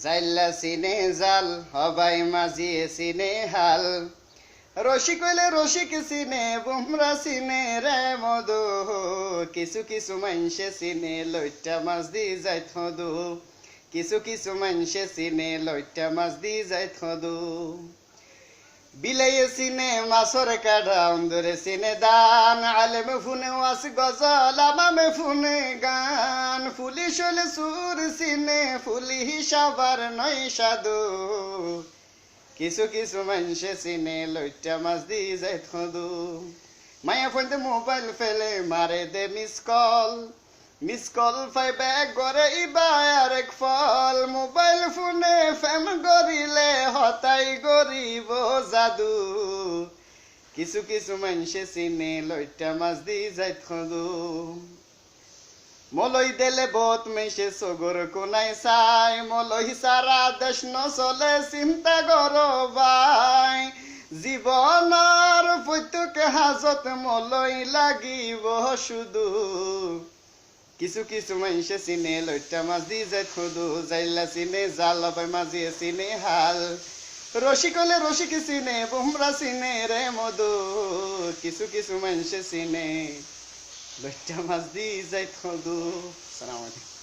জাইল্লা সিনে জাল হবাই মাঝিয়ে সিনে হাল রসিক হইলে রসিক সিনে বুমরা সিনে রে মধু কিছু কিছু মানসে সিনে লইটা মাছ দি যাই থদু কিছু কিছু মানসে সিনে লইটা মাছ দি যাই থদু বিলাইয়ে সিনে মাছর কাঢ়া অন্দরে সিনে দান আলেমে ফুনে ওয়াস গজল আমামে ফুনে গান পুলিশ হলে সুর সিনে ফুলি হিসাবার নয় সাধু কিছু কিছু মানুষে সিনে লইটা মাছ দি যাই থদু মায়া ফোনতে মোবাইল ফেলে মারে দে মিস কল ফাই ব্যাগ করে ইবা আরেক ফল মোবাইল ফোনে ফেম গরিলে হতাই গরিব জাদু কিছু কিছু মানুষে সিনে লইটা মাছ দি যাই থদু মলই দেলে বহুত মেশে সগর কোনাই চাই মলই সারা দেশ নচলে চিন্তা কর ভাই জীবনৰ প্রত্যেক হাজত মলই লাগিব শুধু কিছু কিছু মানুষে চিনে লইটা মাছ দি যাই থদু জাইলা চিনে জাল হবাই মাঝিয়ে চিনে হাল রসিক হলে রসিক চিনে বুমরা চিনে রে মধু কিছু কিছু মানুষে চিনে লইটা মাছ দি যাই থদু। আসসালামু আলাইকুম।